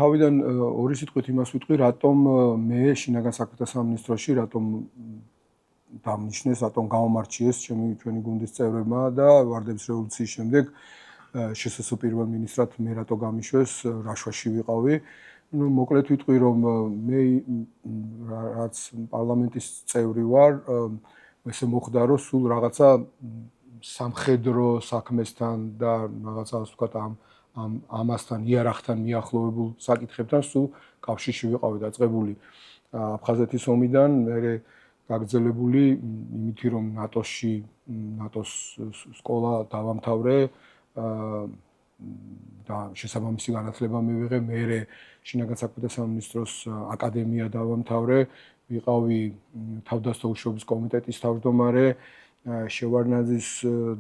თავიდან ორი სიტყვით იმას ვიტყვი, რატომ მე შინაგან საქმეთა სამინისტროში, რატომ დამნიშნეს, რატომ გამომარჩიეს ჩვენი გუნდის წევრებმა და ვარდების რევოლუციის შემდეგ შსს პირველ მინისტრად მე რატო გამიშვეს, რაშვაში ვიყავი. მოკლედ ვიტყვი, რომ მე რაც პარლამენტის წევრი ვარ, ესე მოხდა, რომ სულ რაღაცა სამხედრო საქმესთან და რაღაცა ასე ვთქვათ ამასთან იარაღთან მიახლოვებულ საკითხებთან სულ კავშირში ვიყავი დაწყებული აფხაზეთის ომიდან, მერე გაგრძელებული იმითი, რომ ნატოს სკოლა დავამთავრე და შესაბამისი განათლება მივიღე, მერე შინაგან საქმეთა სამინისტროს აკადემია დავამთავრე, ვიყავი თავდაცვა უშუალობის კომიტეტის თავმჯდომარე, შევარდნაძის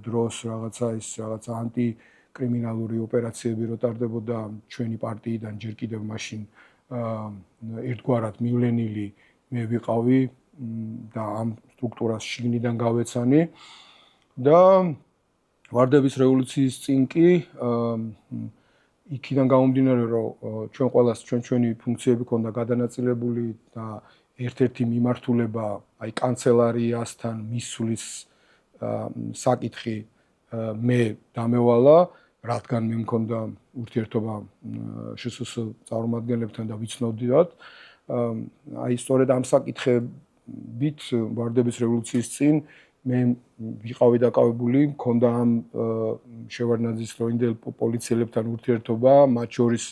დროს რაღაცა ანტიკრიმინალური ოპერაციები რო ტარდებოდა ჩვენი პარტიიდან ჯერ კიდევ მაშინ ერთგვარად მივლენილი მე ვიყავი და ამ სტრუქტურას შიგნიდან გავეცანი და ვარდების რევოლუციის წინ კი იქიდან გამომდინარე, რომ ჩვენ ყველას ჩვენი ფუნქციები ქონდა გადანაწილებული და ერთ-ერთი მიმართულება, აი კანცელარიასთან მისვლის საკითხი მე დამევალა, რადგან მე მქონდა ურთიერთობა შსს წარმომადგენლებთან და ვიცნობდივად. აი სწორედ ამ საკითხებით ვარდების რევოლუციის წინ მე ვიყავი დაკავებული, მქონდა ამ შევარდნაძის დროინდელ პოლიციელებთან ურთიერთობა, მათ შორის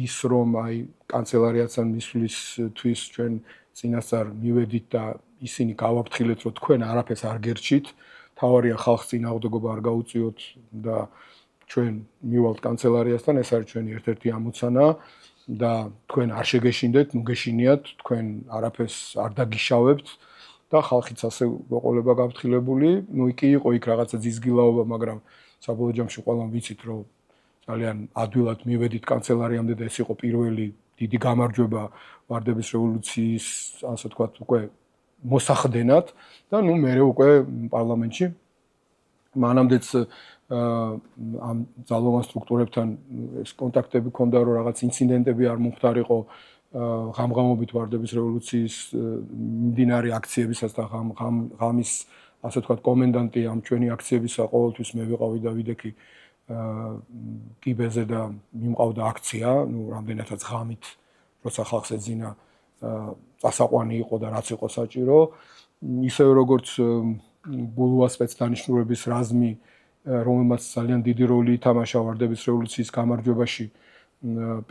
ის რომ აი კანცელარიასთან მისვლისთვის ჩვენ წინასწარ მივედით და ისინი გავაფრთხილეთ, რომ თქვენ არაფერს არ გერჩით, თავარია ხალხს წინააღმდეგობა არ გაუწიოთ და ჩვენ მივალთ კანცელარიასთან, ეს არის ჩვენი ერთ-ერთი ამოცანა და თქვენ არ შეგეშინდეთ, ნუ გეშინიათ, თქვენ არაფერს არ დაგიშავებთ და ხალხიც ასე გვეყოლება გაფრთხილებული. ნუ კი იყო იქ რაღაცა ძიზგილაობა, მაგრამ საბოლოო ჯამში ყველამ ვიცით, რომ ძალიან ადვილად მივედით კანცელარიამდე და ეს იყო პირველი დიდი გამარჯვება ვარდების რევოლუციის, ასე ვთქვათ, უკვე მოსახდენად და ნუ მერე უკვე პარლამენტში მანამდეც ამ ძალოვან სტრუქტურებთან ეს კონტაქტები ქონდა, რომ რაღაც ინციდენტები არ მომხდარიყო ღამღამობით ვარდების რევოლუციის მიმდინარე აქციებისაც და ღამის ასე ვთქვათ კომენდანტი ამ ჩვენი აქციებისა ყოველთვის მე ვიყავი და ვიდექი კიბეზე და მიმყავდა აქცია, ნუ რამდენადაც ღამით, როცა ხალხს ეძინა წასაყვანი იყო და რაც იყო საჭირო, ისევე როგორც გულუა სპეცდანიშნულების რაზმი, რომელმაც ძალიან დიდი როლი ითამაშა ვარდების რევოლუციის გამარჯვებაში,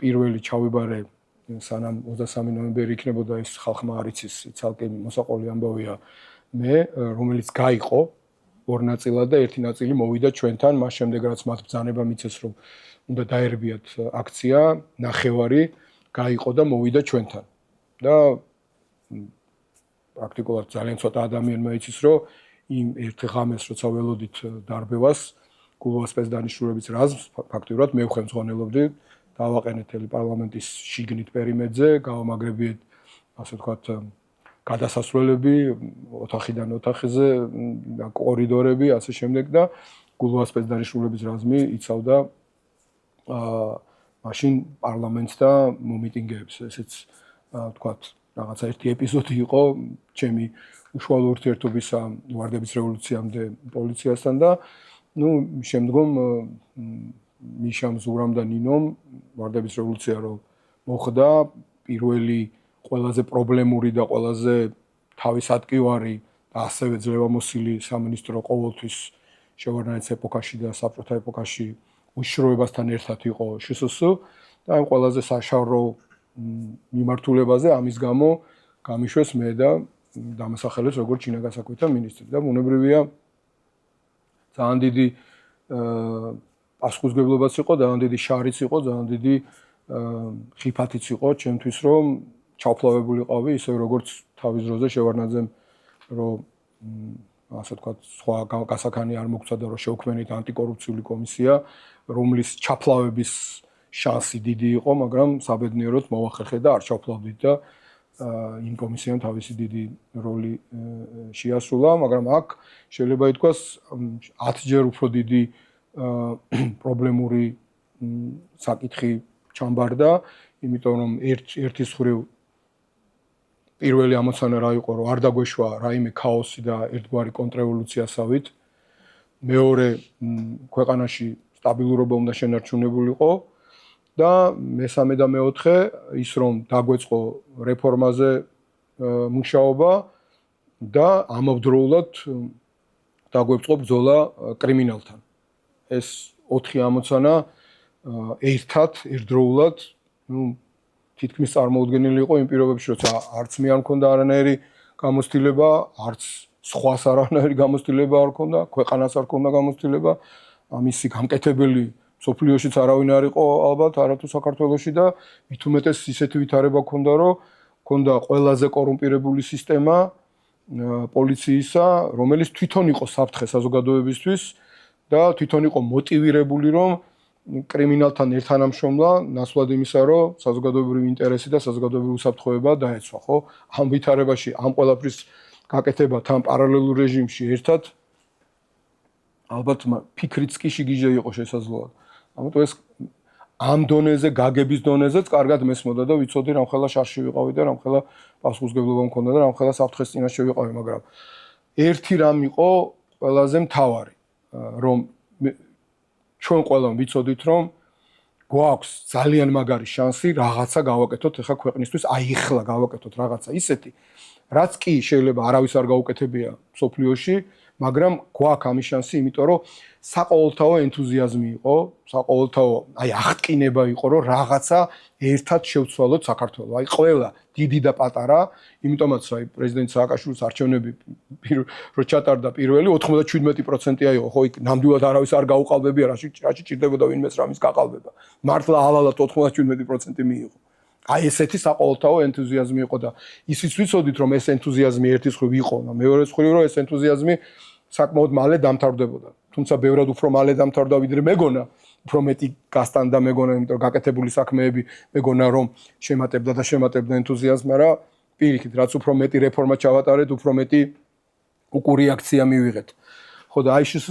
პირველი ჩავიბარე სანამ 23 ნოემბერი იქნებოდა, ეს ხალხმა არ იცის, ცალკე მოსაყოლი ამბავია მე, რომელიც გაიყო ორ ნაწილად და ერთი ნაწილი მოვიდა ჩვენთან, მას შემდეგ რაც მათ ბრძანება მიცეს, რომ უნდა დაერბიათ აქცია, ნახევარი გაიყო და მოვიდა ჩვენთან. და პრაქტიკულად ძალიან ცოტა ადამიანმა იცის, რომ იმ ერთ ღამეს როცა ველოდით დარბევას, გულუა სპეცდანიშნულების რაზმს ფაქტიურად მე ვხელმძღვანელობდი, დავაყენეთ ელი პარლამენტის შიგნით პერიმეტრზე, გავამაგრებიეთ, ასე ვთქვათ, გადასასვლელები ოთახიდან ოთახზე და კორიდორები, ასე შემდეგ და გულუა სპეცდანიშნულების რაზმი იცავდა მაშინ პარლამენტს და მომიტინგეებს. ესეც ვთქვათ, რაღაცა ერთი ეპიზოდი იყო ჩემი უშუალო ურთიერთობისა ვარდების რევოლუციამდე პოლიციასთან და ნუ შემდგომ მიშამ ზურამ და ნინომ ვარდების რევოლუცია რო მოხდა, პირველი ყველაზე პრობლემური და ყველაზე თავისატკივარი და ასევე ძლევამოსილი სამინისტრო ყოველთვის შევარდნაძის ეპოქაში და საბჭოთა ეპოქაში უშიშროებასთან ერთად იყო შსს და ამ ყველაზე საშარო მიმართულებაზე ამის გამო გამიშვეს მე და დამასახელეს როგორც შინაგან საქმეთა მინისტრი და ბუნებრივია ძალიან დიდი პასუხისმგებლობაც იყო, ძალიან დიდი შარიც იყო, ძალიან დიდი ხიფათიც იყო ჩემთვის, რომ ჩავფლავებულიყავი, ისე როგორც თავის დროზე შევარდნაძემ, რომ ასე ვთქვათ, სხვა გასაქანი არ მოგცა და რომ შევქმნით ანტიკორუფციული კომისია, რომლის ჩაფლავების შანსი დიდი იყო, მაგრამ საბედნიეროდ მოახერხე და არ ჩავფლავდით და იმ კომისიამ თავისი დიდი როლი შეასრულა, მაგრამ აქ შეიძლება ითქვას 10 ჯერ უფრო დიდი პრობლემური საკითხი ჩამბარდა, იმიტომ რომ ერთის ხრივ პირველი ამოცანა რა იყო, რომ არ დაგვეშვა რაიმე ქაოსი და ერთგვარი კონტრრევოლუციასავით. მეორე ქვეყანაში სტაბილურობა უნდა შენარჩუნებულიყო და მესამე და მეოთხე ის რომ დაგვეწყო რეფორმაზე მუშაობა და ამავდროულად დაგვეწყო ბრძოლა კრიმინალთან. ეს 4 ამოცანა ერთდროულად თითქმის წარმოუდგენელი იყო იმ პირობებში, როცა არც მე არ მქონდა არანაირი გამოცდილება, არც სხვას არანაირი გამოცდილება არ მქონდა, ქვეყანას არ მქონდა გამოცდილება, ამისი გამკეთებელი სოფლიოშიც არავინ არ იყო ალბათ, არათუ საქართველოში და მით უმეტეს ისეთი ვითარება მქონდა, რომ მქონდა ყველაზე კორუმპირებული სისტემა პოლიციისა, რომელიც თვითონ იყო საფრთხე საზოგადოებისთვის და თვითონ იყო მოტივირებული, რომ კრიმინალთან ერთთანამშრომლა ნაცვლად იმისა, რომ საზოგადოებრივი ინტერესი და საზოგადოებრივი უსაფრთხოება დაეცვა, ხო? ამ ვითარებაში, ამ ყველაფრის გაკეთება თან პარალელურ რეჟიმში ერთად ალბათ ფიქრიც კი შიგიჟე იყო შესაძლოა. ამიტომ ეს ამ დონეზე, გაგების დონეზეც კარგად მესმოდა და ვიცოდი რამ ხელა შარში ვიყავი და რამ ხელა პასუხისმგებლობა მქონდა და რამ ხელა საფრთხეს წინაშე ვიყავი, მაგრამ ერთი რამ იყო ყველაზე მთავარი, რომ ჩვენ ყველამ ვიცოდით, რომ გვაქვს ძალიან მაგარი შანსი რაღაცა გავაკეთოთ ახლა ქვეყნისთვის, ახლა გავაკეთოთ რაღაცა ისეთი, რაც კი შეიძლება არავის არ გაუკეთებია სოფლიოში, მაგრამ გვაქვს ამის შანსი, იმიტომ რომ საყოველთაო ენთუზიაზმი იყო, საყოველთაო აღტკინება იყო, რომ რაღაცა ერთად შევცვალოთ საქართველოს. ყველა დიდი და პატარა, იმიტომაც პრეზიდენტ სააკაშვილის არჩევნები რო ჩატარდა პირველი 97% იყო, ხო იქ ნამდვილად არავის არ გაუყალბებია, რაში ჭირდებოდა ვინმეს რამის გაყალბება. მართლა ალალად 97% მიიღო. ესეთი საყოველთაო ენთუზიაზმი იყო და ისიც ვიცოდით, რომ ეს ენთუზიაზმი ერთის ხრივ იყო და მეორე ხრივ რომ ეს ენთუზიაზმი საკმაოდ მალე დამთავრდებოდა. თუმცა ბევრად უფრო მალე დამთავრდა ვიდრე მეგონა, უფრო მეტი გასტანდა მეგონა, იმიტომ რომ გაკეთებული საქმეები მეგონა რომ შემატებდა და შემატებდა ენთუზიაზმს, მაგრამ პირიქით, რაც უფრო მეტი რეფორმა ჩავატარეთ, უფრო მეტი უკურიაქცია მივიღეთ. ხო და აი ეს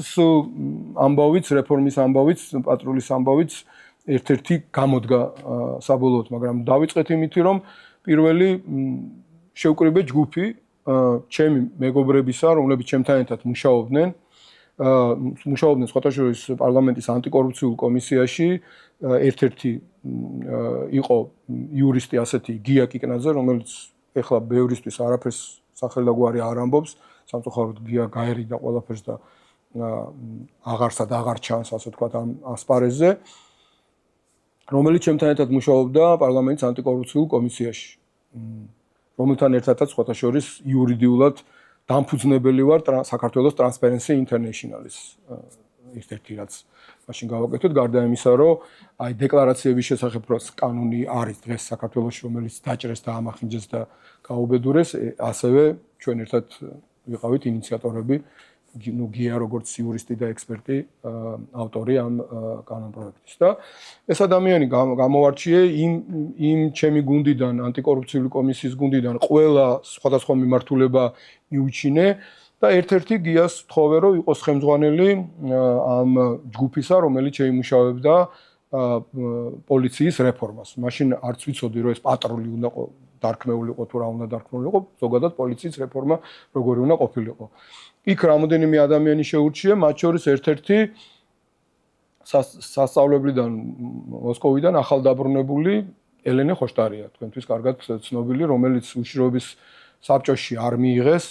ამბავიც, რეფორმის ამბავიც, პატრულის ამბავიც ერთ-ერთი გამოდგა საბოლოოდ, მაგრამ დავიწყეთ იმითი, რომ პირველი შევკრიბე ჯგუფი ჩემი მეგობრებისა, რომლებიც ჩემთან ერთად მუშაობდნენ სხვათა შორის პარლამენტის ანტიკორუფციულ კომისიაში, ერთ-ერთი იყო იურისტი ასეთი გია კიკნაძე, რომელიც ეხლა ბევრისთვის არაფერს სახელდაგვარი არ ამბობს, სამწუხაროდ გია გაერიდა ყველაფერს და აღარსა და აღარ ჩანს, ასე ვთქვათ, ამ ასპარეზზე, რომელიც ჩემთან ერთად მუშაობდა პარლამენტის ანტიკორუფციულ კომისიაში. რომელთან ერთადაც სხვათა შორის იურიდიულად დამფუძნებელი ვარ საქართველოს Transparency International-ის ერთ-ერთი რაც მაშინ გავაკეთოთ, გარდა იმისა, რომ აი დეკლარაციების შესახებ რაც კანონი არის დღეს საქართველოში, რომელიც დაჭრეს და ამახინჯეს და გაუბედურეს, ასევე ჩვენ ერთად ვიყავით ინიციატორები, გია როგორც იურისტი და ექსპერტი, ავტორი ამ კანონპროექტის და ეს ადამიანი გამოვარჩიე იმ ჩემი გუნდიდან, ანტიკორუფციული კომისიის გუნდიდან ყველა სხვადასხვა მიმართულება მიუჩინე და ერთ-ერთი გიას თხოვე, რომ იყოს ხელმძღვანელი ამ ჯგუფისა, რომელიც შეიმუშავებდა პოლიციის რეფორმას. მაშინ არც ვიცოდი, რომ ეს პატრული უნდა დარქმეულიყო თუ რა უნდა დარქმეულიყო, ზოგადად პოლიციის რეფორმა როგორი უნდა ყოფილიყო. იქ რამოდენიმე ადამიანი შეურჩიე, მათ შორის ერთ-ერთი სასწავლებლიდან მოსკოვიდან ახალდაბრუნებული ელენე ხოშტარია, თქვენთვის კარგად ცნობილი, რომელიც უშიშროების საბჭოში არ მიიღეს,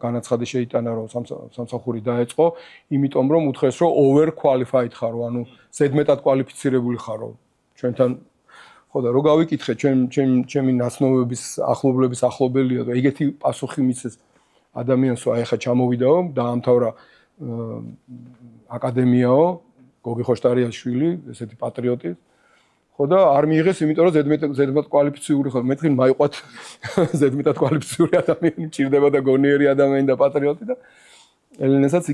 განაცხადი შეიტანა, რომ სამსახური დაეწყო, იმიტომ რომ უთხრეს, რომ over qualified ხარო, ანუ ზედმეტად კვალიფიცირებული ხარო. ჩვენთან ხო და რო გავიკითხე, ჩემი ნაცნობების ახლობლების ახლობელია და ეგეთი პასუხი მისცეს ადამიანს, აი ხა ჩამოვიდაო, დაამთავრა აკადემიაო, გოგი ხოშტარიაშვილი, ესეთი პატრიოტი. ხო და არ მიიღეს, იმიტომ რომ ზედმეტად კვალიფიციური ხარ. მეთქი მაიყვათ ზედმეტად კვალიფიციური ადამიანი, მჭირდება და გონიერი ადამიანი და პატრიოტი და ელენესაც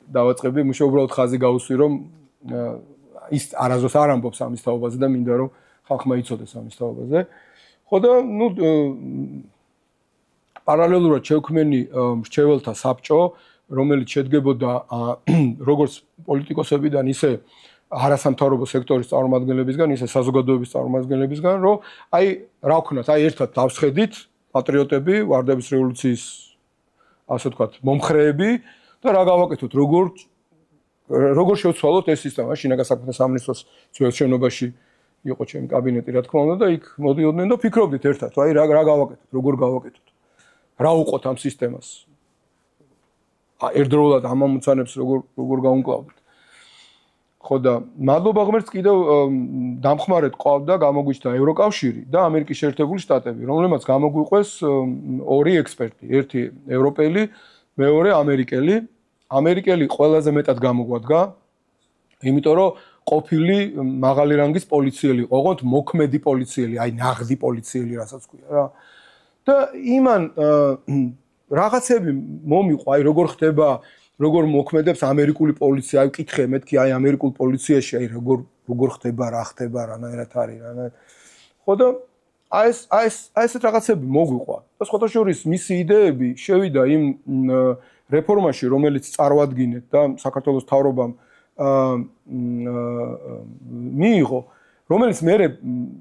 დავაწყებდი, მუშა უბრალოდ ხაზი გაუსვი, რომ ის არაზოს არ ამბობს ამის თაობაზე და მინდა რომ ხალხმა იცოდეს ამის თაობაზე. ხო და ნუ პარალელურად შევქმენი მრჩეველთა საბჭო, რომელიც შედგებოდა როგორც პოლიტიკოსებიდან, ისე არასამთავრობო სექტორის წარმომადგენლებისგან, ისე საზოგადოების წარმომადგენლებისგან, რომ აი რა ვქნათ, აი ერთად დავსხედით პატრიოტები, ვარდების რევოლუციის ასე ვთქვათ, მომხრეები და რა გავაკეთოთ, როგორ შევცვალოთ ეს სისტემა. შინაგან საქმეთა სამინისტროს ძველ შენობაში იყო ჩემი კაბინეტი, რა თქმა უნდა, და იქ მოდიოდნენ და ფიქრობდით ერთად, აი რა გავაკეთოთ, როგორ გავაკეთოთ. რა უყოთ ამ სისტემას. ერთდროულად ამ ამოცანებს როგორ გაუმკლავდით. ხო და მადლობა ღმერთს კიდევ დამხმარედ ყავდა გამოგვიჩნდა ევროკავშირი და ამერიკის შეერთებული შტატები, რომლებმაც გამოგვიყვეს ორი ექსპერტი, ერთი ევროპელი, მეორე ამერიკელი. ამერიკელი ყველაზე მეტად გამოგვადგა, იმიტომ რომ ყოფილი მაღალი რანგის პოლიციელი იყო, ოღონდ მოქმედი პოლიციელი, აი ნაღდი პოლიციელი, რასაც ქვია რა. და იმან რაღაცები მომიყვა, აი როგორ ხდება, როგორ მოქმედებს ამერიკული პოლიცია, აი ვკითხე მეთქი, აი ამერიკულ პოლიციაში, აი როგორ ხდება, რა ხდება, რანაირად არის, რანაირად. ხო და აი ესეთ რაღაცები მოგვიყვა. და სხვათაშორის მისი იდეები შევიდა იმ რეფორმაში, რომელიც წარმოადგინეთ და საქართველოს მთავრობამ მიიღო, რომელიც მერე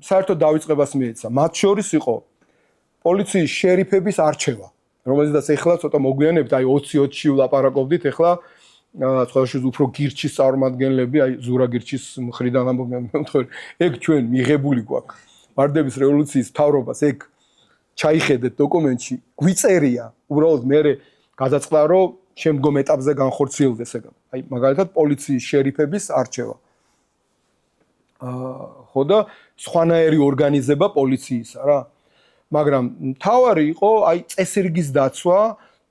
საერთოდ დავიწყებას მიეცა. მათ შორის იყო პოლიციის შერიფების არჩევა, რომელზედაც ეხლა ცოტა მოგვიანებით, აი 20-20-ში ვლაპარაკობდით, ეხლა სხვადასხვა უფრო გირჩის წარმომადგენლები, აი ზურა გირჩის მხრიდან ამბობენ, ეგ ჩვენ მიღებული გვაქვს. ვარდების რევოლუციის მთავრობას ეგ ჩაიხედეთ დოკუმენტში, გვიწერია, უბრალოდ მერე გადაწყდა, რომ შემდგომ ეტაპზე განხორციელდეს ეგ. აი მაგალითად პოლიციის შერიფების არჩევა. ხო და სხვანაირი ორგანიზება პოლიციისა რა. მაგრამ მთავარი იყო აი წესრიგის დაცვა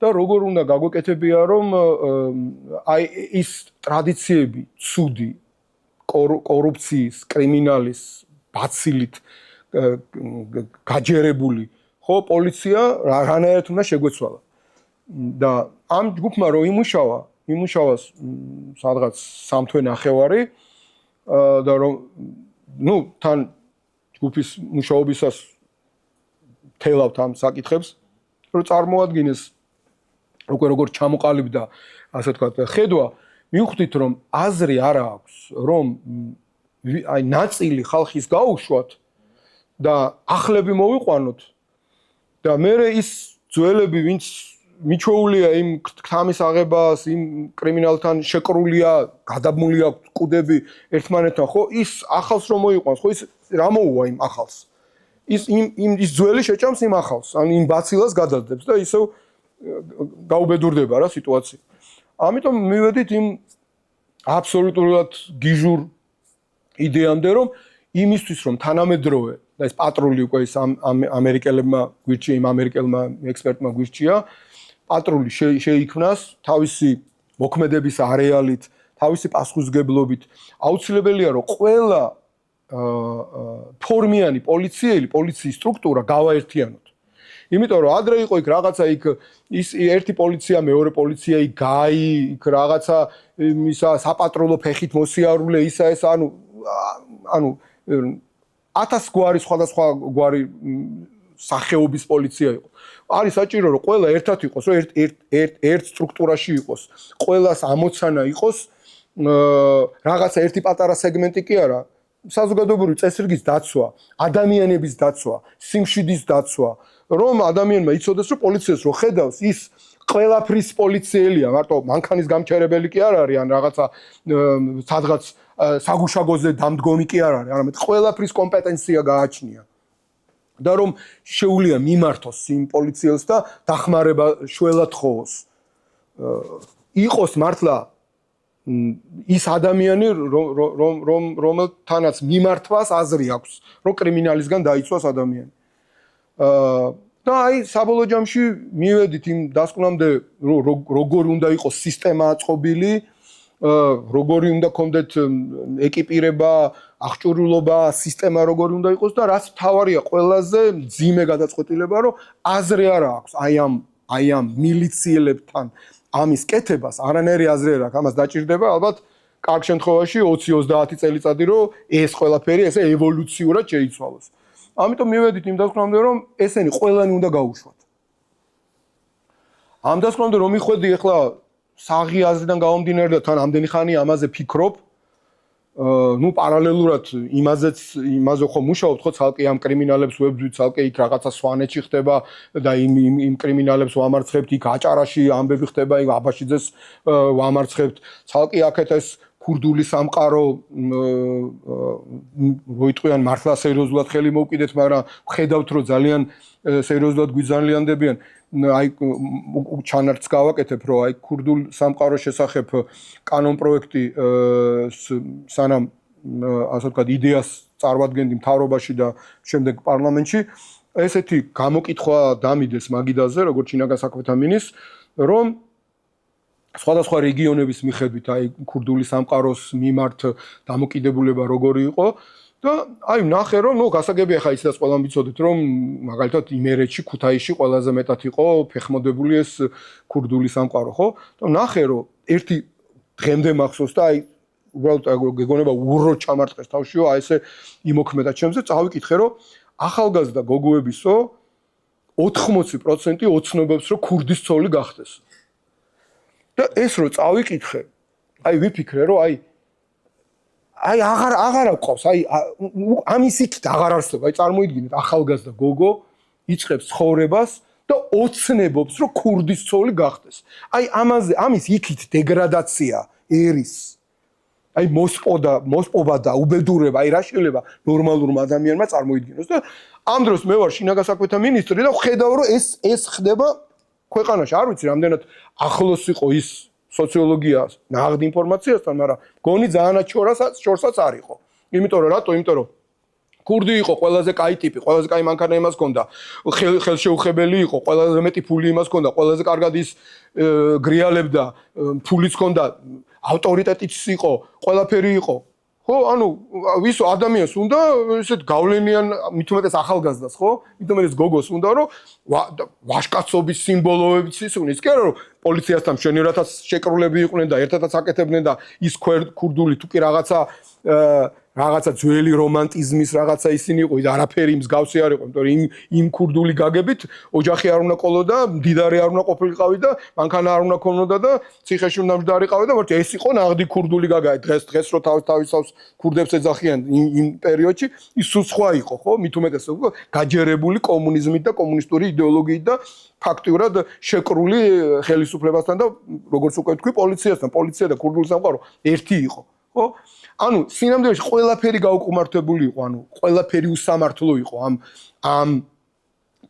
და როგორ უნდა გაგვეკეთებია, რომ აი ის ტრადიციები, ცუდი კორუფციის, კრიმინალის ბაცილით გაჯერებული, ხო, პოლიცია რანაირად უნდა შეგვეცვალა. და ამ ჯგუფმა რო იმუშავა სადღაც 3 თვე ნახევარი და რომ თან ჯგუფის მუშაობისას თელავთ ამ საკითხებს, რომ წარმოადგინეს როგორ ჩამოყალიბდა, ასე ვთქვათ, ხედვა, მივხვდით, რომ აზრი არ აქვს, რომ აი ნაწილი ხალხის გაუშვათ და ახლები მოვიყვანოთ და მერე ის ძველები, ვინც მიჩვეულია იმ ქთამის აღებას, იმ კრიმინალთან შეკრულია, გადაბმული აქვს კუდები ერთმანეთთან, ხო, ის ახალს რომ მოიყვანს, ხო, ის რა მოუვა იმ ახალს? ის ძველი შეჭამს იმ ახალს, ან იმ ბაცილას გადაძებს და ისევ გაუბედურდება რა სიტუაცია. ამიტომ მივედით იმ აბსოლუტურად გიჟურ იდეამდე, რომ იმისთვის რომ თანამედროვე და ეს პატრული უკვე ის ამერიკელებმა გვირჩია, იმ ამერიკელმა ექსპერტმა გვირჩია, პატრული შეიქმნას თავისი მოქმედების არეალით, თავისი პასუხისმგებლობით. აუცილებელია რომ ყველა ფორმიანი პოლიციის სტრუქტურა გავაერთიანოთ. იმიტომ რომ ადრე იყო იქ რაღაცა იქ ის ერთი პოლიცია, მეორე პოლიცია იქ გაი, იქ რაღაცა ისა საპატრულო ფეხით მოსიარულე, ისა ეს ანუ 1000 გვარი სხვადასხვა გვარი სახეობის პოლიცია იყო. არის საჭირო რომ ყველა ერთად იყოს, რომ ერთ სტრუქტურაში იყოს. ყველას ამოცანა იყოს რაღაცა ერთი პატარა სეგმენტი კი არა, საზოგადოებრივი წესრიგის დაცვა, ადამიანების დაცვა, სიმშვიდის დაცვა, რომ ადამიანმა იცოდეს, რომ პოლიციას რო ხედავს, ის ყველაფრის პოლიციელია, მარტო მანქანის გამჩერებელი კი არ არის, ან რაღაცა სადღაც საგუშაგოზე დამდგომი კი არ არის, არამედ ყველაფრის კომპეტენცია გააჩნია. და რომ შეუძლია მიმართოს იმ პოლიციელს და დახმარება შველად ხოვოს. იყოს მართლა ის ადამიანი, რომელთანაც მიმართვას აზრი აქვს, რომ კრიმინალისგან დაიცვას ადამიანი. და აი საბოლოო ჯამში მივედით იმ დასკვნამდე, როგორი უნდა იყოს სისტემა აწყობილი, როგორი უნდა კონდეთ ეკიპირება, აღჭურვილობა, სისტემა როგორი უნდა იყოს და რაც მთავარია ყველაზე მძიმე გადაწყვეტილება, რომ აზრი არ აქვს აი ამ მილიციელებთან ამის კეთებას, არანაირი აზრი არ აქვს, ამას დაჭირდება ალბათ კარგ შემთხვევაში 20-30 წელიწადი, რომ ეს ყველაფერი ესე ევოლუციურად შეიცვალოს. ამიტომ მივედით იმ დასკვნამდე, რომ ესენი ყველანი უნდა გაუშვათ. ამ დასკვნამდე რომ მიხვედი ახლა საღი აზრიდან გამომდინარე და თან ამდენი ხანი ამაზე ფიქრობ, ну პარალელურად იმაზე ხო მუშაობთ ხო ცალკე ამ კრიმინალებს ვებძვით ცალკე იქ რაღაცა სვანეთში ხდება და იმ კრიმინალებს ვამარცხებთ იქ აჭარაში ამბები ხდება იქ აბაშიძეს ვამარცხებთ ცალკე აქეთ ეს ქურდული სამყარო როიტყვიან მართლა სერიოზულად ხელი მოვკიდეთ მაგრამ ხედავთ რომ ძალიან სერიოზულად გვიზანლიანდებიან აი ჩანართს გავაკეთებ რომ აი ქურდულ სამყაროს შესახებ კანონ პროექტი სანამ ასე ვთქვათ იდეას წარვადგენდი მთავრობაში და შემდეგ პარლამენტში ესეთი გამოკითხვა დამიდეს მაგიდაზე როგორც შინაგან საქმეთა მინისტრს რომ სხვადასხვა რეგიონების მიხედვით აი ქურდული სამყაროს მიმართ დამოკიდებულება როგორი იყო და აი ნახე რომ ნუ გასაგებია ხა ისედაც ყველამ ვიცოდეთ რომ მაგალითად იმერეთში ქუთაისში ყველაზე მეტად იყო ფეხმოდებული ეს ქურდული სამყარო ხო და ნახე რომ ერთი დღემდე მახსოვს და აი უბრალოდ გეგონება ურო ჩამარტყეს თავშიო აი ესე იმოქმედა ჩემზე წავიკითხე რომ ახალგაზრდა გოგოებისო 80% ოცნებობს რომ ქურდის ცოლი გახდეს და ეს რო წავიკითხე აი ვიფიქრე რომ აი აღარ ყავს აი ამის იქით აღარ არსება აი წარმოიდგინეთ ახალგაზრდა გოგო იწყებს ცხოვრებას და ოცნებობს რომ ქურდის ცოლი გახდეს აი ამის იქით დეგრადაცია ერის აი მოსპობა და უბედურება აი რა შეიძლება ნორმალურმა ადამიანმა წარმოიდგინოს და ამ დროს მე ვარ შინაგან საქმეთა მინისტრი და ხედავ რომ ეს ხდება ქვეყანაში არ ვიცი რამდენად ახლოს იყო ის სოციოლოგიას ნაღდი ინფორმაციასთან, მაგრამ გონი ძალიან შორსაც არ იყო. იმიტომ რომ რატო? იმიტომ რომ ქურდი იყო ყველაზე კაი ტიპი, ყველაზე კაი მანქანა იმას ჰქონდა, ხელშეუხებელი იყო, ყველაზე მეტი ფული იმას ჰქონდა, ყველაზე კარგად ის გრიალებდა, ფულიც ჰქონდა, ავტორიტეტიც იყო, ყველაფერი იყო. ხო, ანუ ვისო ადამიანს უნდა ესეთ გავლენიან, მით უმეტეს ახალგაზრდას, ხო? მით უმეტეს გოგოს უნდა რომ ვაჟკაცობის სიმბოლოებიც ისუნ, ის კი არა რომ პოლიციასთან მშვენიერათაც შეკრულები იყვნენ და ერთადაც აკეთებდნენ და ის ქურდული თუ კი რაღაცა ძველი რომანტიზმის რაღაცა ისინი იყო, არაფერი მსგავსი არ იყო, იმიტომ რომ იმ ქურდული გაგებით ოჯახი არ უნდა ყოლოდა, მდიდარი არ უნდა ყოფილიყავი და მანქანა არ უნდა ქონოდა და ციხეში უნდა მჯდარიყავი და მოდი ეს იყო ნაღდი ქურდული გაგა. დღეს რო თავისავს ქურდებს ეძახიან იმ პერიოდში, ის სულ სხვა იყო, ხო? მით უმეტეს გაჯერებული კომუნიზმით და კომუნისტური იდეოლოგიით და ფაქტიურად შეკრული ხელისუფლებასთან და როგორც უკვე თქვი პოლიციასთან, პოლიცია და ქურდული სამყარო ერთი იყო, ხო? ანუ სინამდვილეში ყველაფერი გაუკმართებული იყო, ანუ ყველაფერი უსამართლო იყო ამ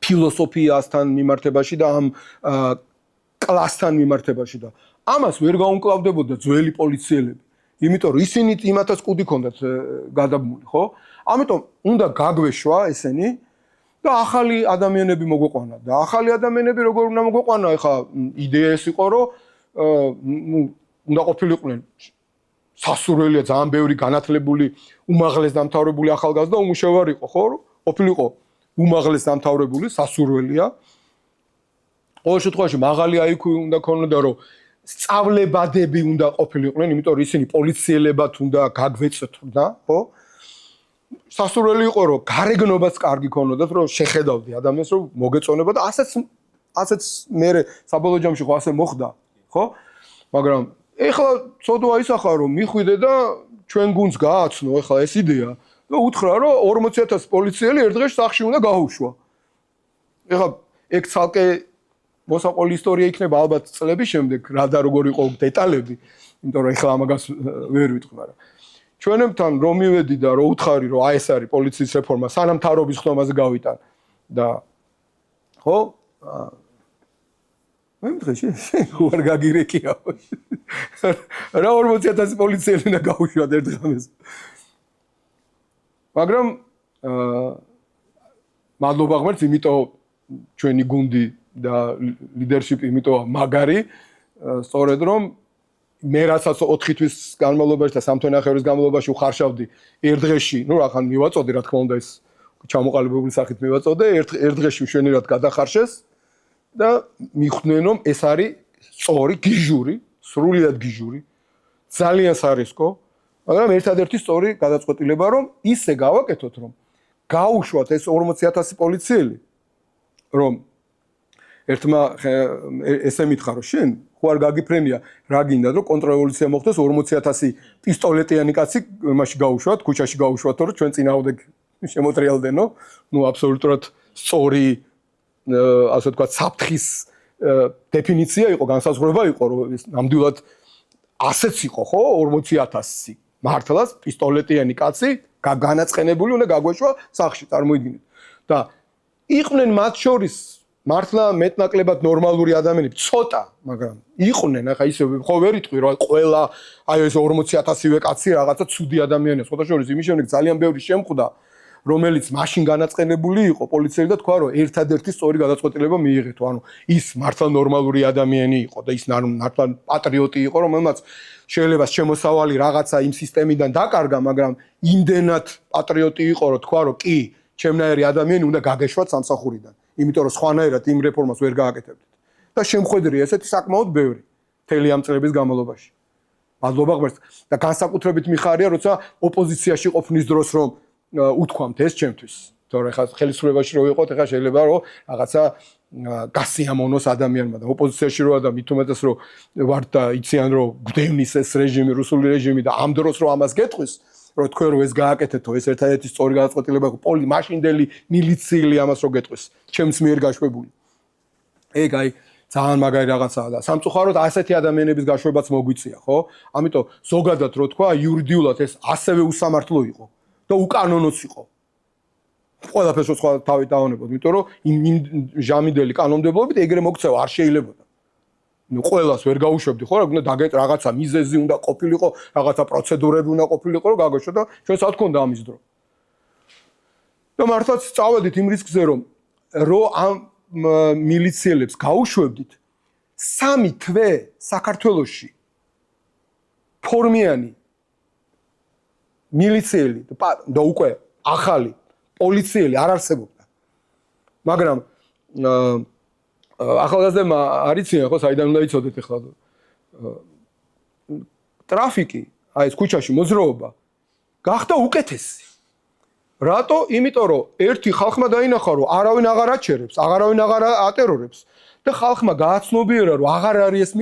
ფილოსოფიასთან მიმართებაში და ამ კლასთან მიმართებაში და ამას ვერ გაუმკლავდებოდა ძველი პოლიციელები. იმიტომ რომ ისინი იმათაც კუდი ჰქონდათ გადაბმული, ხო? ამიტომ უნდა გაგვეშვა ესენი და ახალი ადამიანები მოგვეყვანა და ახალი ადამიანები როგორ უნდა მოგვეყვანა, ეხა იდეა ეს იყო რომ უნდა ყოფილიყვნენ სასურველია ძალიან ბევრი განათლებული უმაღლეს დამთავრებული ახალგაზრდა უმუშევარი იყო, ხო? ყოფილიყო უმაღლეს დამთავრებული სასურველია. ყოველ შემთხვევაში მაღალი IQ უნდა ქონოდა, რომ სწავლებადები უნდა ყოფილიყვნენ, იმიტომ რომ ისინი პოლიციელებად უნდა გაგვეწეთოდა, ხო? სასურველი იყო, რომ გარეგნობაც კარგი ქონოდათ, რომ შეხედავდი ადამიანს, რომ მოგეწონება და ასეც მე საბოლოო ჯამში ხო ასე მოხდა, ხო? მაგრამ ეხლა ცოდვა ისახა რომ მიხვიდე და ჩვენ გუნდს გააცნო ეხლა ეს იდეა და უთხრა რომ 40,000 პოლიციელი ერთ დღეში სახში უნდა გაუშვა. ეხლა ეგ ცალკე მოსაყოლი ისტორია იქნება ალბათ წლების შემდეგ რა და როგორ იყო დეტალები, იმიტომ რომ ეხლა ამაგას ვერ ვიტყვი, მაგრამ ჩვენებთან რომ მივედი და რომ უთხარი რომ აი ეს არის პოლიციის რეფორმა, სანამ თავრობის ხდომაზე გავიტან და ხო? მე მითხეში ვარ გაგირეკია. რა 40,000 პოლიციელი უნდა გაუშვათ ერთ დღეს. მაგრამ მადლობა ღმერთს, იმიტომ ჩვენი გუნდი და ლიდერშიპი იმიტომ მაგარი, სწორედ რომ მე რასაც 4 თვის განმავლობაში და 3 თვენახევრის განმავლობაში ვხარშავდი ერთ დღეში, ნუ რახან მივაწოდე, რა თქმა უნდა ეს ჩამოყალიბებული სახით მივაწოდე, ერთ დღეში მშვენივრად გადახარშეს და მიხვდნენ რომ ეს არის სწორი გიჟური, სრულიად გიჟური, ძალიან სარისკო, მაგრამ ერთადერთი სწორი გადაწყვეტილება რომ ისე გავაკეთოთ რომ გაუშვათ ეს 40,000 პოლიციელი, რომ ერთმა ესე მითხა რომ შენ ხო არ გაგიფრენია რა გინდათ რომ კონტრრევოლუცია მოხდეს 40000 პისტოლეტიანი კაცი მაშინ გაუშვათ ქუჩაში გაუშვათ რომ ჩვენ წინააღმდეგ შემოტრიალდენო ნუ აბსოლუტურად სწორი ასე ვთქვათ საფრთხის დეფინიცია იყო განსაზღვრება იყო რომ ნამდვილად ასეც იყო ხო 40000 მართლაც პისტოლეტიანი კაცი განაწყენებული უნდა გაგვეშვა სახლში წარმოიდგინეთ და იყვნენ მათ შორის მართლა მეტნაკლებად ნორმალური ადამიანები ცოტა მაგრამ იყვნენ ახლა ისე ხო ვერ იტყვი რომ ყველა აი ეს 40000-ვე კაცი რაღაცა ცუდი ადამიანია სხვა შორის იმის შემდეგ ძალიან ბევრი შემხვდა რომელიც მაშინ განაწყენებული იყო პოლიციელი და თქვა რომ ერთადერთი სწორი გადაწყვეტილება მიიღეთო ანუ ის მართლა ნორმალური ადამიანი იყო და ის მართლა პატრიოტი იყო რომელმაც შეიძლება შემოსავალი რაღაცა იმ სისტემიდან დაკარგა მაგრამ იმდენად პატრიოტი იყო რომ თქვა რომ კი ჩემნაირი ადამიანი უნდა გაგეშვათ სამსახურიდან იმიტომ რომ სხვანაირად იმ რეფორმას ვერ გააკეთებდით და შემხედრია ესეთი საკმაოდ ბევრი მთელი ამ წლების განმავლობაში მადლობა ღმერთს და განსაკუთრებით მიხარია როცა ოპოზიციაში ყოფნის დროს რომ უთქვამთ ეს ჩემთვის თორე ხა ხელისუფლებაში რო ვიყოთ ეხა შეიძლება რომ რაღაცა გასიამონოს ადამიანმა და ოპოზიციაში როა და მით უმეტეს რომ ვარ და იციან რომ გვდევნის ეს რეჟიმი რუსული რეჟიმი და ამ დროს რომ ამას გეტყვის რომ თქვენ რომ ეს გააკეთეთო ეს ერთადერთი სწორი გადაწყვეტილება იყო მაშინდელი მილიციელი ამას რო გეტყვის ჩემს მიერ გაშვებული ეგ აი ძალიან მაგარი რაღაცაა და სამწუხაროდ ასეთი ადამიანების გაშვებაც მოგვიწია ხო ამიტომ ზოგადად რო თქვა იურიდიულად ეს ასევე უსამართლო იყო და უკანონოც იყო ყველაფერს სხვა თავი დაავნებოდ იმიტომ რომ იმ ჟამიდელი კანონმდებლობით ეგრე მოქცევა არ შეიძლებოდა ნუ ყველას ვერ გაუშვებდი ხო რა უნდა რაღაცა მიზეზი უნდა ყოფილიყო რაღაცა პროცედურები უნდა ყოფილიყო რომ გაგეშვა და ჩვენს არ თქონდა ამის დრო და მართლაც წავედით იმ რისკზე რომ ამ მილიციელებს გაუშვებდით 3 თვე საქართველოში ფორმიანი მილიციელი და უკვე ახალი პოლიციელი არ არსებობდა მაგრამ ახალგაზრდებმა არ იციან ხო საიდან უნდა იცოდეთ ახლა ტრაფიკი აი ეს ქუჩაში მოძრაობა გახდა უკეთესი რატო იმიტომ რომ ერთი ხალხმა დაინახა რომ არავინ აღარ აჩერებს აღარავინ აღარ ატერორებს და ხალხმა გააცნობიერა რომ აღარ არის ეს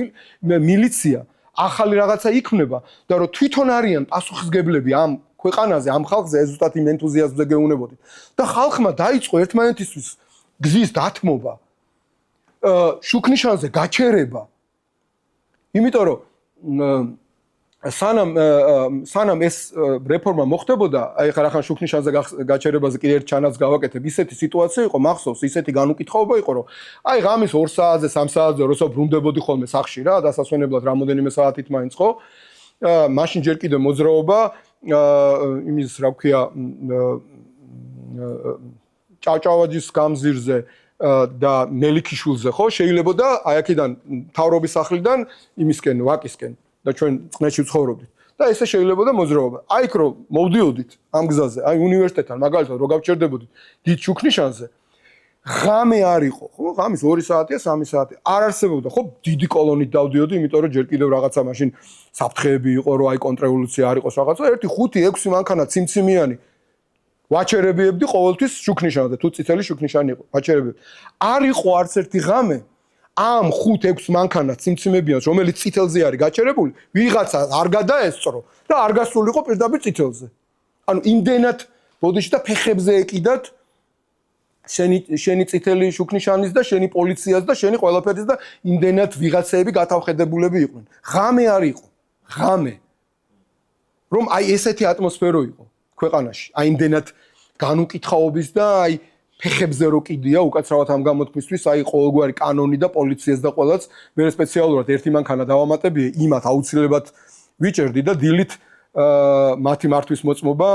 მილიცია ახალი რაღაცა იქმნება და რომ თვითონ არიან პასუხისგებლები ამ ქვეყანაზე ამ ხალხზე ეს ზუსტად იმ ენთუზიაზმზე გეუნებოდით და ხალხმა დაიწყო ერთმანეთისთვის გზის დათმობა შუქნიშანზე გაჩერება იმიტომ რომ სანამ ეს რეფორმა მოხდებოდა აი ხა რახან შუქნიშანზე გაჩერებაზე კიდე ერთ ჩანაც გავაკეთებ ისეთი სიტუაცია იყო მახსოვს ისეთი განუკითხაობა იყო რომ აი ღამის 2 საათზე 3 საათზე როცა ბრუნდებოდი ხოლმე სახლში რა დასასვენებლად რამოდენიმე საათით მაინც ხო მაშინ ჯერ კიდე მოძრაობა იმის რა ქვია ჭავჭავაძის გამზირზე და მელიქიშვილზე ხო შეიძლება და აი აქედან მთავრობის სახლიდან იმისკენ ვაკისკენ და ჩვენ წნეში ვცხოვრობდით და ესე შეიძლება და მოძრაობა აი იქ რომ მოვდიოდით ამ გზაზე აი უნივერსიტეტთან მაგალითად რო გავჩერდებოდით დიდ შუქნიშანზე ღამე არ იყო ხო ღამის 2 საათია 3 საათი არ არსებობდა ხო დიდი კოლონით დავდიოდი იმიტომ რომ ჯერ კიდევ რაღაცა მაშინ საფრთხეები იყო რომ აი კონტრრევოლუცია არ იყოს რაღაცა 1 5 6 მანქანა ციმციმიანი ვაჩერებიებდი ყოველთვის შუქნიშანზე თუ წითელი შუქნიშანი იყო ვაჩერებიებდი არ იყო არც ერთი ღამე ამ 5-6 მანქანა ციმციმებიანს რომელიც წითელზე არის გაჩერებული ვიღაცა არ გადაესწრო და არ გასულიყო პირდაპირ წითელზე ანუ იმდენად ბოდიში და ფეხებზე ეკიდათ შენი წითელი შუქნიშანის და შენი პოლიციას და შენი ყველაფერის და იმდენად ვიღაცეები გათავხედებულები იყვნენ ღამე არ იყო ღამე რომ აი ესეთი ატმოსფერო იყო ქვეყანაში აი იმდენად განუკითხაობის და აი ფეხებზე რო კიდია უკაცრავად ამ გამოთქმისთვის აი ყოველგვარი კანონი და პოლიციას და ყველაც მე სპეციალურად ერთი მანქანა დავამატებია იმათ აუცილებლად ვიჭერდი და დილით მათი მართვის მოწმობა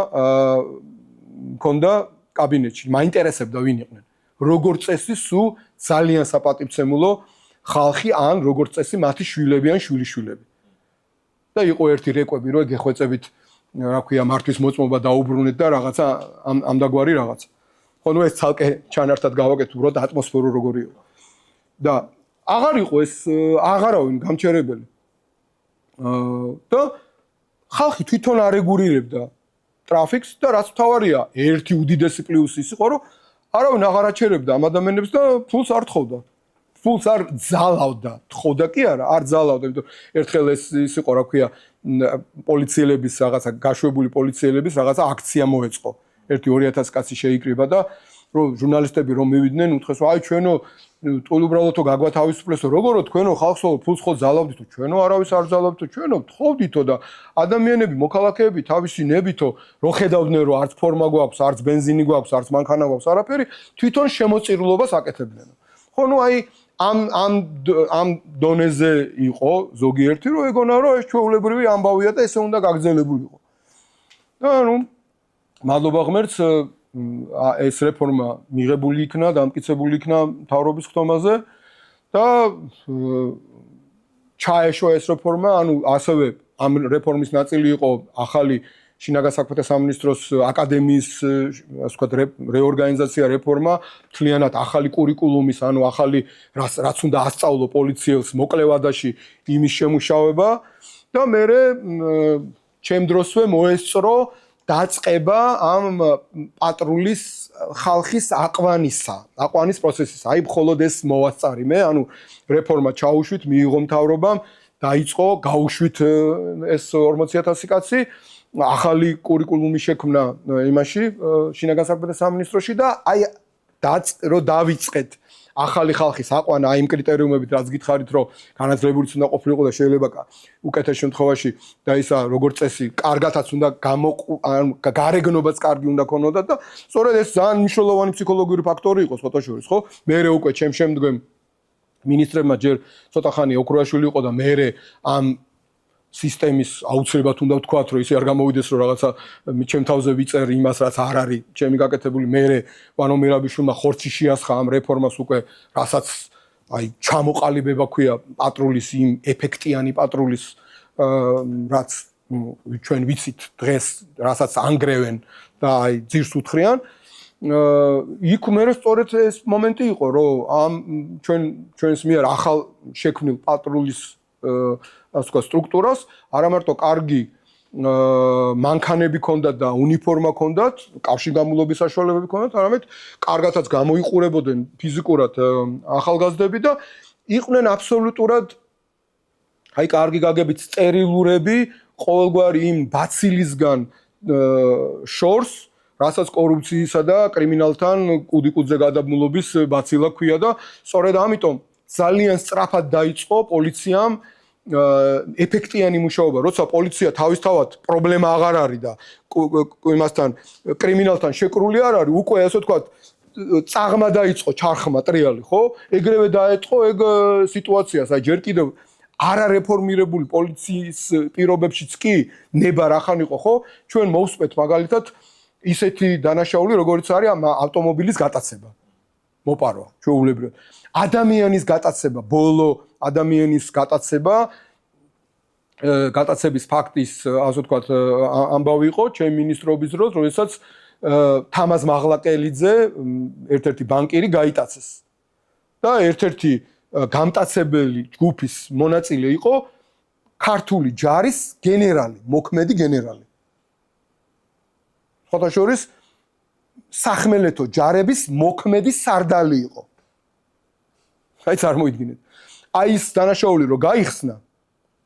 მქონდა კაბინეტში მაინტერესებდა ვინ იყვნენ როგორც წესი სულ ძალიან საპატივცემულო ხალხი ან როგორც წესი მათი შვილები ან შვილიშვილები და იყო ერთი რეკვები რომ გეხვეწებით რა ქვია მართვის მოწმობა დაუბრუნეთ და რაღაცა ამდაგვარი რაღაცა ხო ნუ ეს ცალკე ჩანართად გავაკეთე უბრალოდ ატმოსფერო როგორი იყო და აღარ იყო ეს აღარავინ გამჩერებელი და ხალხი თვითონ არეგულირებდა ტრაფიკს და რაც თავარია ერთი უდიდესი პლუსი ის იყო რომ არავინ აღარ აჩერებდა ამ ადამიანებს და ფულს არ თხოვდა ფულს არ ძალავდა, თხოვდა კი არა, არ ძალავდა, იმიტომ ერთხელ ეს იყო, რა ქვია, პოლიციელების რაღაცა გაშვებული პოლიციელების რაღაცა აქცია მოეწყო. 1-2000 კაცი შეიკრიბა და რომ ჟურნალისტები რომ მივიდნენ, უთხრეს, აი ჩვენო უბრალოდო გაგვათავისუფლესო, როგორო თქვენო ხალხსო ფულს ხო ძალავდითო, ჩვენო არავის არ ძალავდითო, ჩვენო თხოვდითო და ადამიანები, მოქალაქეები თავისი ნებითო რო ხედავდნენ, რომ არც ფორმა გვაქვს, არც ბენზინი გვაქვს, არც მანქანა გვაქვს, არაფერი, თვითონ შემოწირულობას აკეთებდნენ. ხო, ნუ აი ამ დონეზე იყო ზოგიერთი, რომ ეგონა რომ ეს ჩვეულებრივი ამბავია და ესე უნდა გაგრძელებულიყო. და ნუ მადლობა ღმერთს ეს რეფორმა მიღებული იქნა, დამტკიცებული იქნა მთავრობის ხდომაზე და ჩაეშვა ეს რეფორმა, ანუ ასევე ამ რეფორმის ნაწილი იყო ახალი შინაგან საქმეთა სამინისტროს აკადემიის, ასე ვთქვათ, რეორგანიზაცია, რეფორმა, მთლიანად ახალი კურიკულუმის, ანუ ახალი რაც უნდა ასწავლო პოლიციელს მოკლევადაში იმის შემუშავება და მერე ჩემ დროსვე მოესწრო დაწყება ამ პატრულის ხალხის აყვანის პროცესის. აი მხოლოდ ეს მოვასწარი მე, ანუ რეფორმა ჩაუშვით, მიიღო მთავრობამ, დაიწყო, გაუშვით ეს 40000 კაცი, ახალი კურიკულუმი შექმნა იმაში, შინაგან საქმეთა სამინისტროში და აი რო დავიწყეთ ახალი ხალხის აყვანა აი იმ კრიტერიუმებით, რაც გითხარით, რომ განათლებულიც უნდა ყოფილიყო და შეიძლება უკეთეს შემთხვევაში და ისა როგორც წესი, კარგათაც უნდა გარეგნობაც კარგი უნდა ქონოდა და სწორედ ეს ძალიან მნიშვნელოვანი ფსიქოლოგიური ფაქტორი იყო ფოტოშორის, ხო? მერე უკვე ჩემ შემდგომ მინისტრებმა ჯერ ცოტა ხანი ოქროაშვილი იყო და მერე ამ სისტემის აუცილებლად უნდა ვთქვათ, რომ ისე არ გამოვიდეს, რომ რაღაცა ჩემ თავზე ვიწერ იმას, რაც არ არის ჩემი გაკეთებული. მერე ვანო მირაბიშვილმა ხორცი შეასხა ამ რეფორმას უკვე, რასაც აი ჩამოყალიბება ქვია პატრულის იმ ეფექტიანი პატრულის, რაც ჩვენ ვიცით დღეს, რასაც ანგრევენ და აი ძირს უთხრიან. იქ მერე სწორედ ეს მომენტი იყო, რომ ამ ჩვენს მიერ ახალ შექმნილ პატრულის ასე ვთქვათ, სტრუქტურას არა მარტო კარგი მანქანები ჰქონდათ და უნიფორმა ჰქონდათ, კავშირგამულობის საშუალებები ჰქონდათ, არამედ კარგათაც გამოიყურებოდნენ ფიზიკურად ახალგაზრდები და იყვნენ აბსოლუტურად აი კარგი გაგებით სტერილურები ყოველგვარი იმ ბაცილისგან შორს, რასაც კორუფციისა და კრიმინალთან კუდიკუდზე გადაბმულობის ბაცილა ქვია და სწორედ ამიტომ ძალიან სწრაფად დაიწყო პოლიციამ ეფექტიანი მუშაობა, როცა პოლიცია თავისთავად პრობლემა აღარ არის და იმასთან კრიმინალთან შეკრული არ არის, უკვე ასე ვთქვათ, წაღმა დაიწყო ჩარხმა ტრიალი, ხო? ეგრევე დაეწყო ეგ სიტუაციას, აი ჯერ კიდევ არარეფორმირებული პოლიციის პირობებშიც კი ნება რახან იყო, ხო? ჩვენ მოვსწრეთ მაგალითად ისეთი დანაშაული, როგორც არის ავტომობილის გატაცება. მოპარვა, ჩვეულებრივად. ადამიანის გატაცება, ბოლო ადამიანის გატაცების ფაქტის, ასე ვთქვათ, ამბავი იყო ჩემ მინისტრობის დროს, როდესაც თამაზ მაღლაკელიძე, ერთ-ერთი ბანკირი გაიტაცეს. და ერთ-ერთი გამტაცებელი ჯგუფის მონაწილე იყო ქართული ჯარის გენერალი, მოქმედი გენერალი. ფოტოშორის სახმელეთო ჯარების მოქმედი სარდალი იყო. აი წარმოიდგინეთ. აი ეს დანაშაული რო გაიხსნა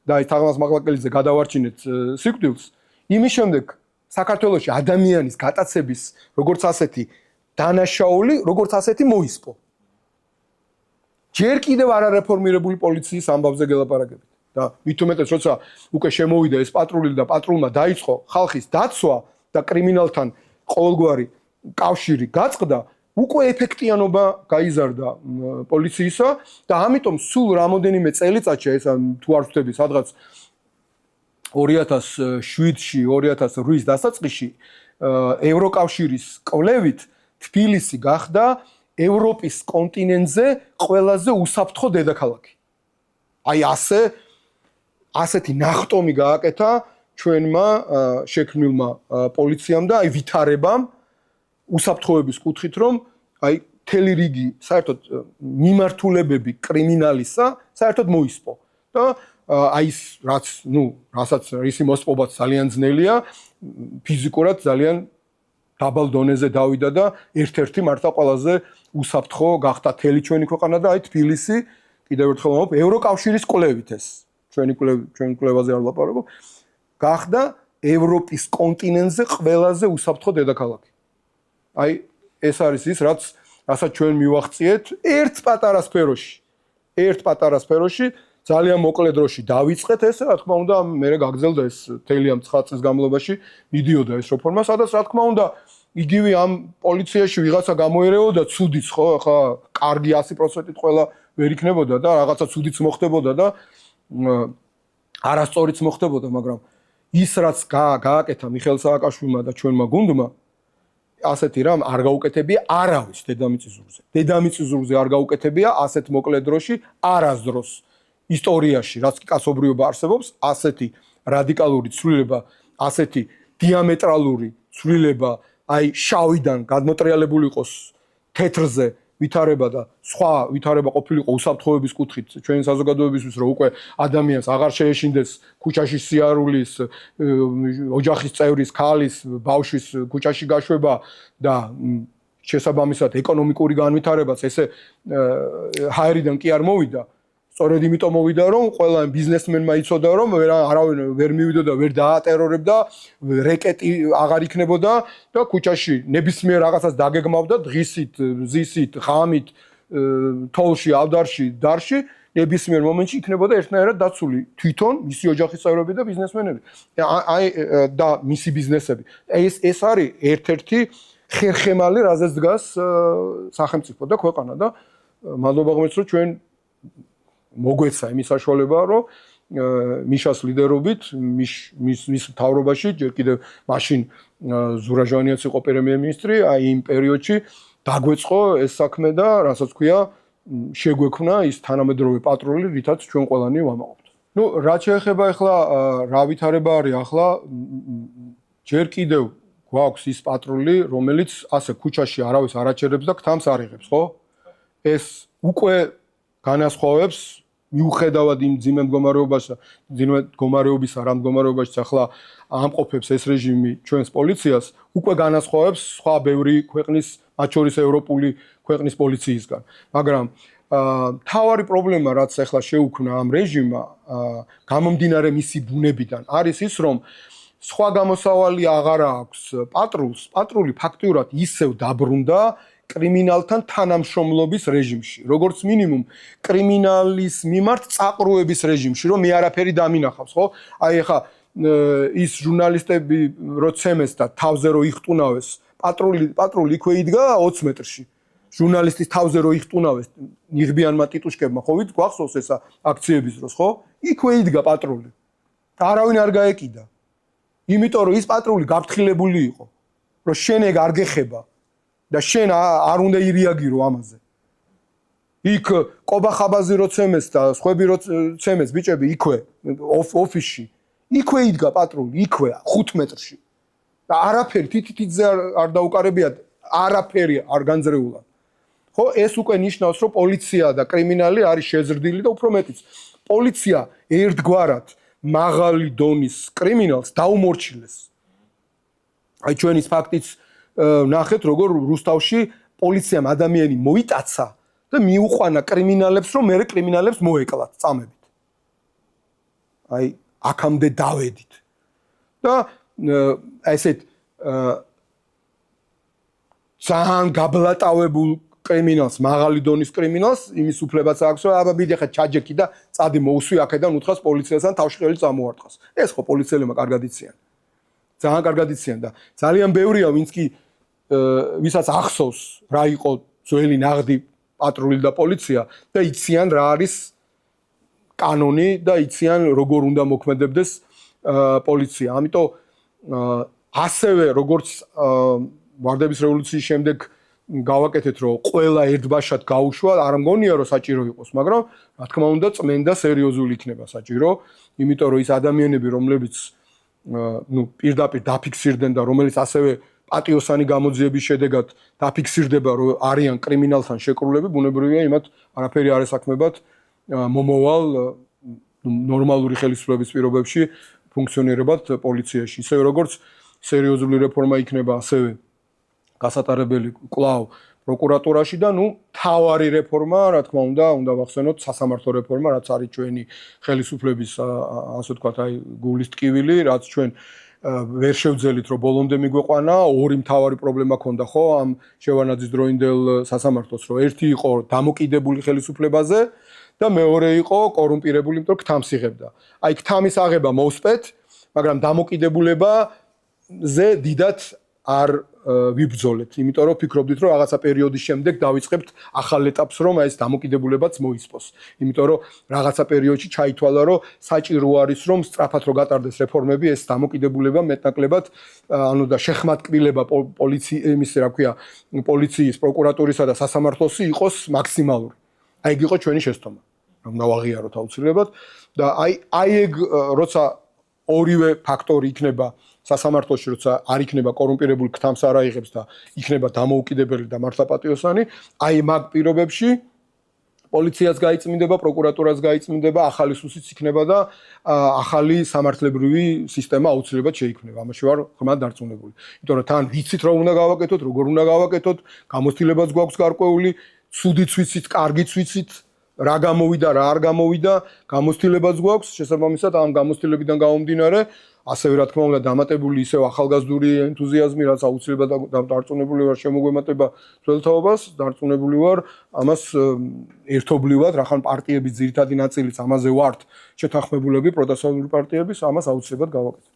და აი თამაზ მაღლაკელიძე გადავარჩინეთ სიკვდილს, იმის შემდეგ საქართველოში ადამიანის გატაცების როგორც ასეთი დანაშაული, როგორც ასეთი მოისპო. ჯერ კიდევ არარეფორმირებული პოლიციის ამბავზე გელაპარაკებით. და მით უმეტეს, როცა უკვე შემოვიდა ეს პატრული და პატრულმა დაიწყო ხალხის დაცვა და კრიმინალთან ყოველგვარი კავშირი გაწყდა, უკვე ეფექტიანობა გაიზარდა პოლიციისა და ამიტომ სულ რამოდენიმე წელიწადში, ეს თუ არ ვთქვი, სადღაც 2007-ში, 2008-ის დასაწყისში ევროკავშირის კვლევით თბილისი გახდა ევროპის კონტინენტზე ყველაზე უსაფრთხო დედაქალაქი. აი ასეთი ნახტომი გააკეთა ჩვენმა შექმნილმა პოლიციამ და აი ვითარებამ უსაფრთხოების კუთხით, რომ აი მთელი რიგი საერთოდ მიმართულებები კრიმინალისა საერთოდ მოისპო და აი რასაც ისი მოსპობაც ძალიან ძნელია, ფიზიკურად ძალიან დაბალ დონეზე დავიდა და ერთ-ერთი მართლა ყველაზე უსაფრთხო გახდა მთელი ჩვენი ქვეყანა და აი თბილისი კიდევ ერთხელ ვამბობ ევროკავშირის კვლევით ეს ჩვენი კვლევაზე არ ვლაპარაკობ გახდა ევროპის კონტინენტზე ყველაზე უსაფრთხო დედაქალაქი. აი ეს არის ის რასაც ჩვენ მივახციეთ ერთ პატარა სფეროში ძალიან მოკლე დროში დავიწყეთ ეს რა თქმა უნდა მე გაგრძელდა ეს მთელი ამ 9 წლის განმავლობაში მიდიოდა ეს რეფორმა სადაც რა თქმა უნდა იგივე ამ პოლიციაში ვიღაცა გამოერეოდა ცუდიც ხო ახლა კარგი 100%-ით ყველა ვერ იქნებოდა და რაღაცა ცუდიც მოხდებოდა და არასწორიც მოხდებოდა მაგრამ ის რაც გააკეთა მიხეილ სააკაშვილმა და ჩვენმა გუნდმა ასეთი რამ არ გაუკეთებია არავის დედამიწის ზურგზე არ გაუკეთებია ასეთ მოკლე დროში არასდროს ისტორიაში რაც კი კაცობრიობა არსებობს ასეთი რადიკალური ცვლილება ასეთი დიამეტრალური ცვლილება აი შავიდან გადმოტრიალებული იყოს თეთრზე ვითარება და სხვა ვითარება ყოფილიყო უსაფრთხოების კუთხით ჩვენი საზოგადოებისთვის რომ უკვე ადამიანს აღარ შეეშინდეს ქუჩაში სიარულის ოჯახის წევრის ქალის ბავშვის ქუჩაში გაშვება და შესაბამისად ეკონომიკური განვითარებაც ესე ჰაერიდან კი არ მოვიდა სწორედ იმიტომ მოვიდა რომ ყველა ბიზნესმენმა იცოდა რომ არავინ ვერ მივიდოდა ვერ დაატერორებდა რეკეტი აღარ იქნებოდა და ქუჩაში ნებისმიერ რაღაცას დაგეგმავდა დღისით მზისით ღამით თოლში ავდარში დარში ნებისმიერ მომენტში იქნებოდა ერთნაირად დაცული თვითონ მისი ოჯახის წევრები და ბიზნესმენები აი და მისი ბიზნესები ეს არის ერთ-ერთი ხერხემალი რაზეც დგას სახელმწიფო და ქვეყანა და მადლობა ღმერთს რომ ჩვენ მოგვეცა იმის საშუალება რომ მიშას ლიდერობით მის მთავრობაში ჯერ კიდევ მაშინ ზურა ჟვანიაც იყო პრემიერ-მინისტრი აი იმ პერიოდში დაგვეწყო ეს საქმე და რასაც ქვია შეგვექმნა ის თანამედროვე პატრული რითაც ჩვენ ყველანი ვამაყობთ. ნუ რაც შეეხება ახლა რა ვითარება არის ახლა ჯერ კიდევ გვაქვს ის პატრული რომელიც ასე ქუჩაში არავის არ აჩერებს და გთამს არ იღებს ხო? ეს უკვე განასხვავებს მიუხედავად იმ ძიმე მდგომარეობისა რა მდგომარეობაში ახლა ამყოფებს ეს რეჟიმი ჩვენს პოლიციას უკვე განასხვავებს სხვა ბევრი ქვეყნის მათ შორის ევროპული ქვეყნის პოლიციისგან მაგრამ თავარი პრობლემა რაც ახლა შეუქმნა ამ რეჟიმმა გამომდინარე მისი ბუნებიდან არის ის რომ სხვა გამოსავალი აღარ აქვს პატრული ფაქტიურად ისევ დაბრუნდა კრიმინალთან თანამშრომლობის რეჟიმში, როგორც მინიმუმ კრიმინალის მიმართ წაყრუების რეჟიმში, რომ მე არაფერი დამინახავს, ხო? აი ახლა ის ჟურნალისტები როცემეს და თავზე რო იხტუნავეს, პატრული იქვე იდგა 20 მეტრში. ჟურნალისტის თავზე რო იხტუნავეს, ნიღბიანმა ტიტუშკებმა, ხო ვიცი, გვახსოვს ეს აქციების დროს, ხო? იქვე იდგა პატრული. არავინ არ გაეკიდა. იმიტომ რომ ის პატრული გაფრთხილებული იყო, რომ შენ ეგ არ გეხება. და შენ არ უნდა ირეაგირო ამაზე. იქ ყობა ხაბაზი როცემეს და სხვები როცემეს ბიჭები იქვე ოფისში. იქვე იდგა პატრული, იქვე 5 მეტრში. და არაფერი თითითიძე არ დაუკარებიათ, არაფერი არ განძრეულა. ხო, ეს უკვე ნიშნავს, რომ პოლიცია და კრიმინალი არის შეზრდილი და უფრო მეტიც. პოლიცია ერთგვარად მაღალი დონის კრიმინალს დაუმორჩილეს. აი ჩვენ ის ფაქტიც ნახეთ როგორ რუსთავში პოლიციამ ადამიანი მოიტაცა და მიუყვანა კრიმინალებს რომ მე კრიმინალებს მოეკლათ წამებით. აი აქამდე დავედით. და ესეთ ძალიან გაბლატავებულ კრიმინალს, მაღალი დონის კრიმინალს იმის უფლებაც აქვს რომ აბა მიდი ხა ჩაჯექი და წადი მოусვი აქედან უთხრას პოლიციასთან თავშყელი წამოარტყას. ეს ხო პოლიციელებმა კარგად იციან. ძალიან კარგად იციან და ძალიან ბევრია ვინც კი ვისაც ახსოვს რა იყო ძველი ნაღდი პატრული და პოლიცია და იციან რა არის კანონი და იციან როგორ უნდა მოქმედებდეს პოლიცია. ამიტომ ასევე როგორც ვარდების რევოლუციის შემდეგ გავაკეთეთ რომ ყველა ერთბაშად გაუშვა, არ მგონია რომ საჭირო იყოს, მაგრამ რა თქმა უნდა წმენდა სერიოზული იქნება საჭირო, იმიტომ რომ ის ადამიანები რომლებიც პირდაპირ დაფიქსირდნენ და რომელიც ასევე პატიოსანი გამოძიების შედეგად დაფიქსირდება რომ არიან კრიმინალთან შეკრულები, ბუნებრივია იმათ არაფერი არ ესაქმებათ მომავალ ნორმალური ხელისუფლების პირობებში ფუნქციონირებად პოლიციაში. ისე როგორც სერიოზული რეფორმა იქნება ასევე გასატარებელი კვლავ პროკურატურაში და თავარი რეფორმა, რა თქმა უნდა ვახსენოთ სასამართლო რეფორმა, რაც არის ჩვენი ხელისუფლების ასე ვთქვათ, გულის ტკივილი, რაც ჩვენ ვერ შევძელით, რომ ბოლომდე მიგვეყვანა. ორი მთავარი პრობლემა ქონდა ხო ამ შევანაძის დროინდელ სასამართლოს, რომ ერთი იყო დამოკიდებული ხელისუფლებაზე და მეორე იყო კორუმპირებული, იმიტომ რომ ქთამს იღებდა. აი ქთამის აღება მოსპეთ, მაგრამ დამოკიდებულებაზე დიდად არ ვიბრძოლეთ, იმიტომ რომ ფიქრობდით, რომ რაღაცა პერიოდის შემდეგ დავიწყებთ ახალ ეტაპს, რომ ეს დამოკიდებულებაც მოისპოს. იმიტომ რომ რაღაცა პერიოდში ჩაითვალა, რომ საჭირო არის, რომ სწრაფად რო გატარდეს რეფორმები, ეს დამოკიდებულება მეტნაკლებად, და შეხმატკბილება პოლიციის, პროკურატურისა და სასამართლოსი იყოს მაქსიმალური. აი ეგ იყო ჩვენი შეცდომა, რომ დავაღიაროთ აუცილებლად და აი ეგ როცა ორივე ფაქტორი იქნება სასამართლოში, როცა არ იქნება კორუმპირებული ქთამს არ აიღებს და იქნება დამოუკიდებელი და მართლაპატიოსანი, აი მაგ პირობებში პოლიციას გაიწმინდება, პროკურატურას გაიწმინდება, ახალი სუსიც იქნება და ახალი სამართლებრივი სისტემა აუცილებლად შეიქმნება. ამაში ვარ ღრმად დარწმუნებული. იმიტომ რომ თან ვიცით რა უნდა გავაკეთოთ, როგორ უნდა გავაკეთოთ, გამოცდილებაც გვაქვს გარკვეული, ცუდიც ვიცით, კარგიც ვიცით, რა გამოვიდა, რა არ გამოვიდა, გამოცდილებაც გვაქვს, შესაბამისად ამ გამოცდილებიდან გამომდინარე ასევე რა თქმა უნდა დამატებული ისევ ახალგაზრდული ენთუზიაზმი, რაც აუცილებლად დარწმუნებული ვარ შემოგვემატება ძველთაობას, დარწმუნებული ვარ ამას ერთობლივად, რახან პარტიების ძირითადი ნაწილიც ამაზე ვართ შეთანხმებულები, პროდასავლური პარტიების, ამას აუცილებლად გავაკეთებთ.